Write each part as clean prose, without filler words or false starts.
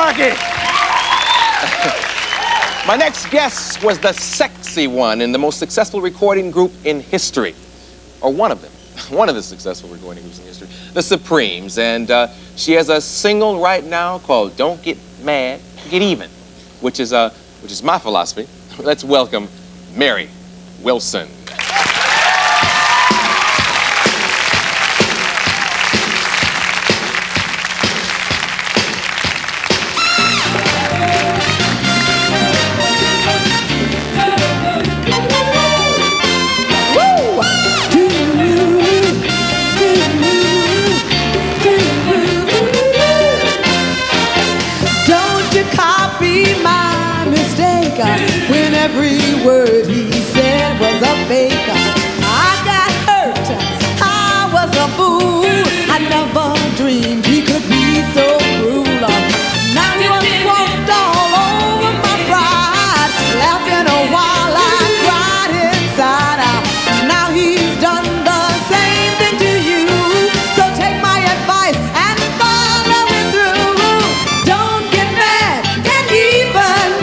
Sparky. My next guest was the sexy one in the most successful recording group in history. Or one of them. One of the successful recording groups in history. The Supremes. And she has a single right now called Don't Get Mad, Get Even, which is my philosophy. Let's welcome Mary Wilson. When every word he said was a fake, I got hurt, I was a fool. I never dreamed he could be so cruel. Now he walked all over my pride, laughing while I cried inside. Now he's done the same thing to you, so take my advice and follow it through. Don't get mad, get even.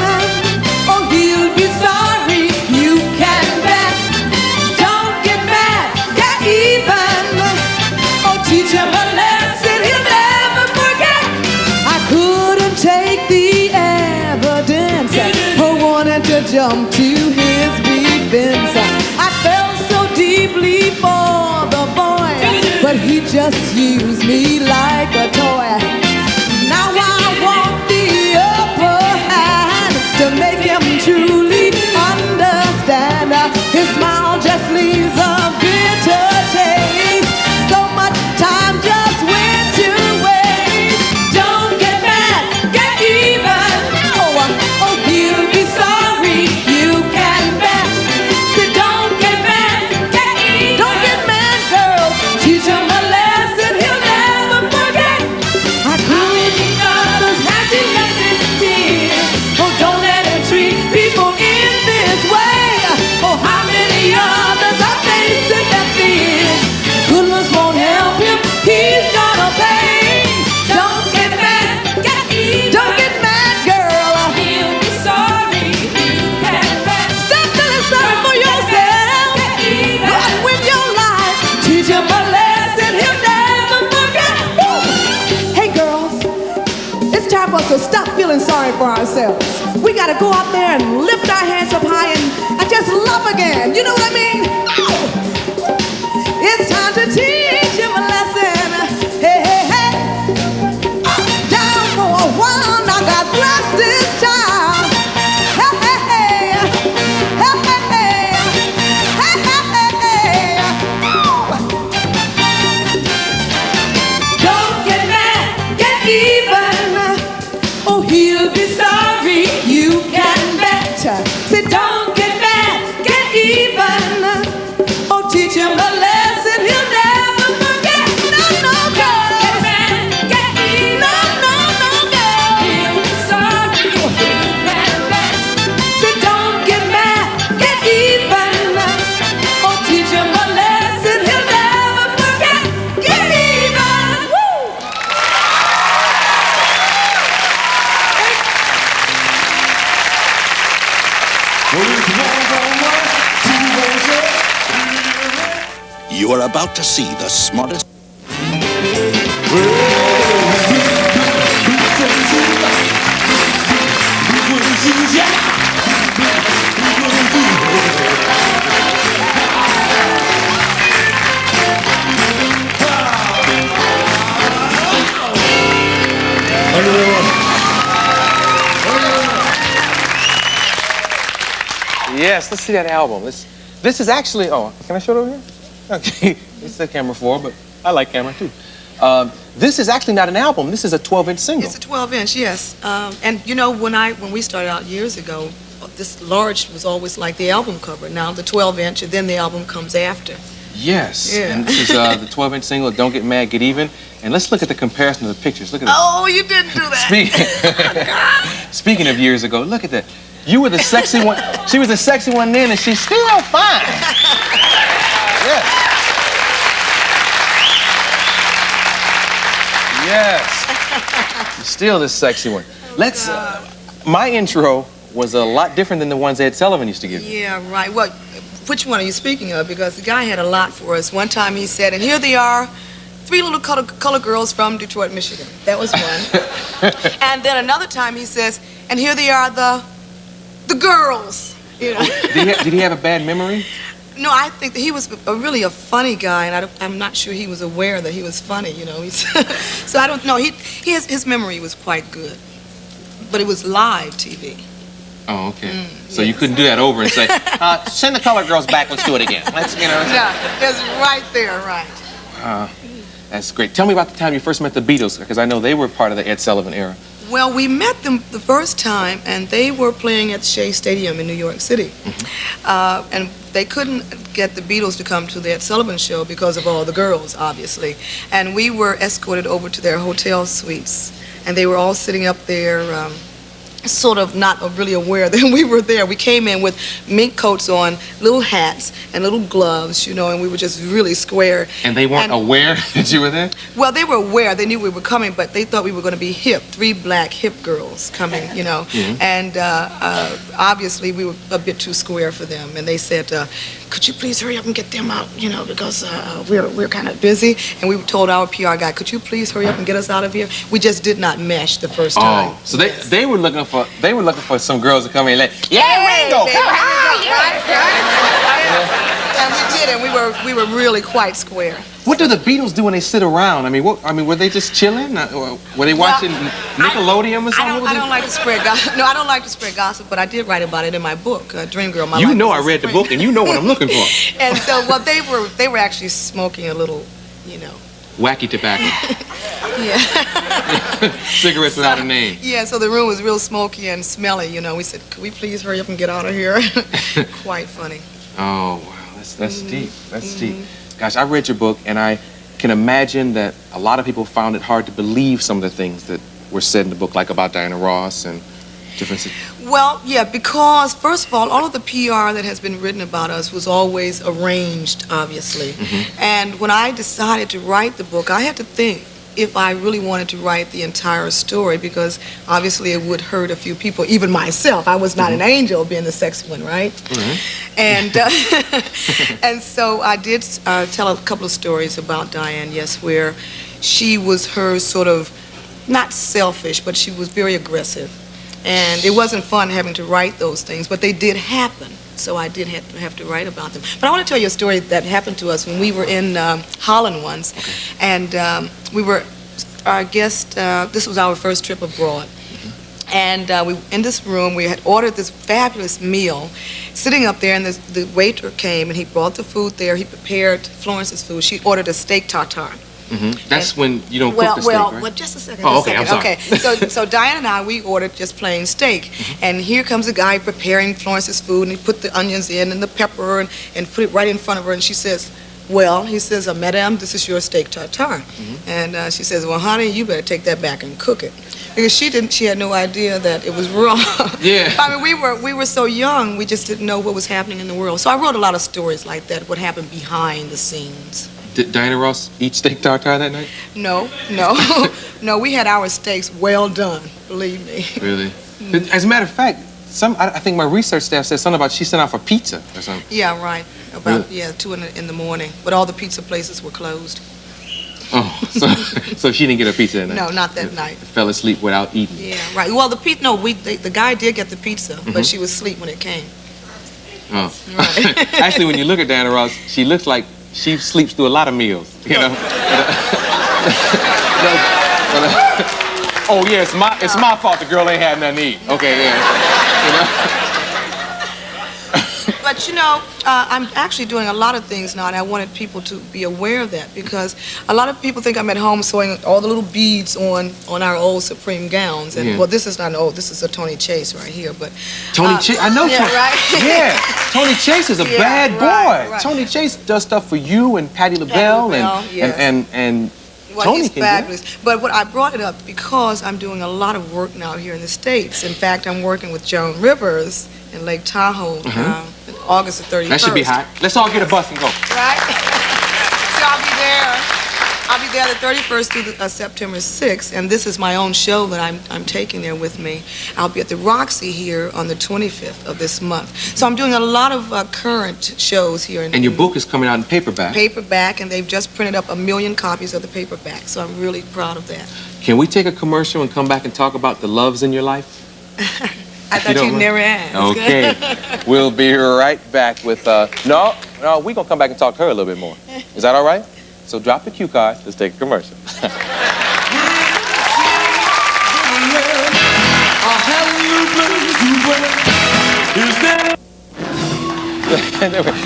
Jump to his defense. I felt so deeply for the boy, but he just used me like a toy. Now I want the upper hand to make him truly understand. His smile just leaves a bitter taste. So much time just went to waste. Don't get mad, get even. Oh, he'll be sorry. So stop feeling sorry for ourselves. We got to go out there and lift our hands up high and just love again. You know what I mean? Oh. It's time to teach him a lesson. Hey, hey, hey. Down for a while, now God bless this child. Hey, hey, hey. Hey, hey, hey. Hey, hey, hey. Oh. Don't get mad, get even. Oh, he'll be sorry, you can bet. Say, don't get mad, get even. Oh, teach him a lesson he'll never forget. No, no, girl. Get mad, get even. No, no, no, girl. He'll be sorry, you can bet. Say, don't get mad, get even. Oh, teach him a lesson he'll never forget. Get even. Woo! You are about to see the smartest. Yes, let's see that album. This is actually, oh, can I show it over here? Okay, it's the camera 4, but I like camera too. This is actually not an album. This is a 12-inch single. It's a 12-inch, yes. And you know, when we started out years ago, this large was always like the album cover. Now the 12-inch, and then the album comes after. Yes, yeah. And this is the 12-inch single, Don't Get Mad, Get Even. And let's look at the comparison of the pictures. Look at that. Oh, you didn't do that. Speaking of years ago, look at that. You were the sexy one. She was the sexy one then, and she's still fine. Yes. Yes. She's still the sexy one. Let's. My intro was a lot different than the ones Ed Sullivan used to give. Yeah, right. Well, which one are you speaking of? Because the guy had a lot for us. One time he said, and here they are, 3 little colored girls from Detroit, Michigan. That was one. And then another time he says, and here they are, the girls. You know. Did he have a bad memory? No, I think that he was really a funny guy, and I'm not sure he was aware that he was funny. You know, so I don't know. His memory was quite good, but it was live TV. Oh, okay. So you couldn't do that over and say, send the colored girls back. Let's do it again. Let's, you know. Yeah, it's right there, right. That's great. Tell me about the time you first met the Beatles, because I know they were part of the Ed Sullivan era. Well, we met them the first time, and they were playing at Shea Stadium in New York City. And they couldn't get the Beatles to come to the Ed Sullivan show because of all the girls, obviously. And we were escorted over to their hotel suites, and they were all sitting up there, sort of not really aware that we were there. We came in with mink coats on, little hats, and little gloves, you know, and we were just really square. And they weren't aware that you were there? Well, they were aware. They knew we were coming, but they thought we were going to be hip. 3 black hip girls coming, you know. And obviously we were a bit too square for them. And they said, could you please hurry up and get them out, you know, because we're kind of busy. And we told our PR guy, could you please hurry up and get us out of here? We just did not mesh the first time. Oh, so they were looking for some girls to come in and like, yeah, Ringo, come on, And we did, and we were really quite square. What do the Beatles do when they sit around? I mean, were they just chilling? Or were they watching Nickelodeon or something? I don't like to spread gossip. No, I don't like to spread gossip, but I did write about it in my book, Dream Girl. My You Life know as a I read the Spring. book, and you know what I'm looking for. And so, well, they were actually smoking a little, you know. Wacky tobacco. Yeah. Cigarettes without a name. Yeah, so the room was real smoky and smelly, you know. We said, could we please hurry up and get out of here? Quite funny. Oh, wow, that's deep. That's deep. Gosh, I read your book, and I can imagine that a lot of people found it hard to believe some of the things that were said in the book, like about Diana Ross and different. Well, yeah, because first of all of the PR that has been written about us was always arranged, obviously. And when I decided to write the book, I had to think if I really wanted to write the entire story, because obviously it would hurt a few people, even myself. I was not an angel being the sexy one, right? And and so I did tell a couple of stories about Diane, yes, where she was her sort of, not selfish, but she was very aggressive. And it wasn't fun having to write those things, but they did happen. So I did have to write about them. But I want to tell you a story that happened to us when we were in Holland once. And we were, our guest, this was our first trip abroad. And we in this room, we had ordered this fabulous meal. Sitting up there, and the waiter came, and he brought the food there. He prepared Florence's food. She ordered a steak tartare. That's when you don't cook the steak, right? Well, just a second. Oh, okay, I'm sorry. Okay, so Diane and I, we ordered just plain steak. And here comes a guy preparing Florence's food, and he put the onions in and the pepper and put it right in front of her, and she says, well, he says, Madame, this is your steak tartare. And she says, well, honey, you better take that back and cook it. Because she had no idea that it was wrong. Yeah. I mean, we were so young, we just didn't know what was happening in the world. So I wrote a lot of stories like that, what happened behind the scenes. Did Diana Ross eat steak tartare that night? No. No, we had our steaks well done, believe me. Really? As a matter of fact, I think my research staff said something about she sent out for pizza or something. Yeah, right. About 2 in the morning. But all the pizza places were closed. Oh, so she didn't get a pizza that night? No, not that night. Fell asleep without eating. Yeah, right. Well, the guy did get the pizza, but she was asleep when it came. Oh. Right. Actually, when you look at Diana Ross, she looks like she sleeps through a lot of meals, you know. Oh yeah, it's my fault the girl ain't had nothing to eat. Okay, yeah. You know? But you know, I'm actually doing a lot of things now, and I wanted people to be aware of that, because a lot of people think I'm at home sewing all the little beads on our old Supreme gowns. And well, this is not old. This is a Tony Chase right here. But Tony Chase, I know. Yeah, Tony, right. Yeah, Tony Chase is a bad boy. Right. Tony Chase does stuff for you and Patti LaBelle and well, Tony he's can fabulous. do it. But what I brought it up because I'm doing a lot of work now here in the States. In fact, I'm working with Joan Rivers in Lake Tahoe August the 31st. That should be hot. Let's all get a bus and go. Right? So I'll be there. I'll be there the 31st through September 6th, and this is my own show that I'm taking there with me. I'll be at the Roxy here on the 25th of this month. So I'm doing a lot of current shows here. And your book is coming out in paperback. Paperback, and they've just printed up 1 million copies of the paperback, so I'm really proud of that. Can we take a commercial and come back and talk about the loves in your life? I thought you'd never ask. Okay. We'll be right back with, no, we're going to come back and talk to her a little bit more. Is that all right? So drop the cue cards. Let's take a commercial.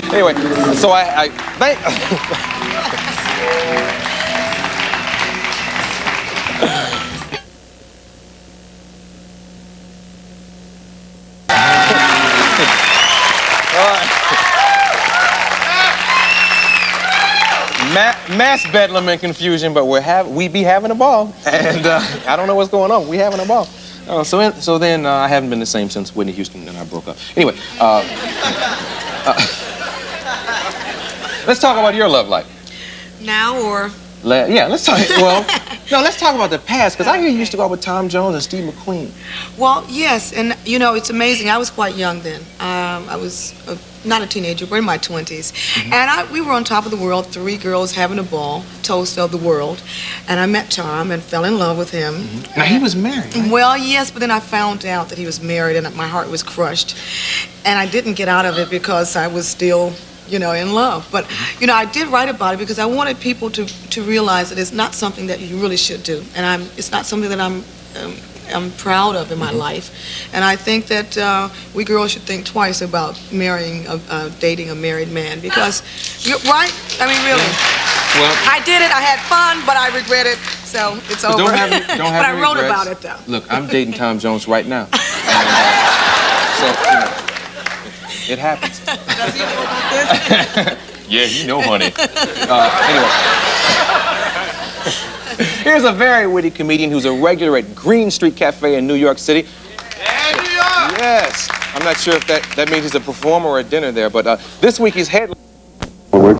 Anyway, so I thank... Mass bedlam and confusion, but we be having a ball, and I don't know what's going on. We having a ball. So then I haven't been the same since Whitney Houston and I broke up. Anyway, let's talk about your love life. Now or? Yeah, let's talk. Well, no, let's talk about the past, because I hear you used to go out with Tom Jones and Steve McQueen. Well, yes, and you know, it's amazing. I was quite young then. I was not a teenager, but in my 20s. And we were on top of the world, 3 girls having a ball, toast of the world. And I met Tom and fell in love with him. Now, he was married, right? Well, yes, but then I found out that he was married, and my heart was crushed. And I didn't get out of it because I was still, you know, in love. But, you know, I did write about it because I wanted people to realize that it's not something that you really should do. And it's not something that I'm proud of in my life. And I think that we girls should think twice about dating a married man, because, right? I mean, really. Well, I did it, I had fun, but I regret it, so it's over. Don't have but I wrote about it, though. Look, I'm dating Tom Jones right now. And, so, you know, it happens. Does he know about this? Yeah, you know, honey. Anyway. Here's a very witty comedian who's a regular at Green Street Cafe in New York City. Yeah, New York! Yes. I'm not sure if that means he's a performer or a dinner there, but this week he's head...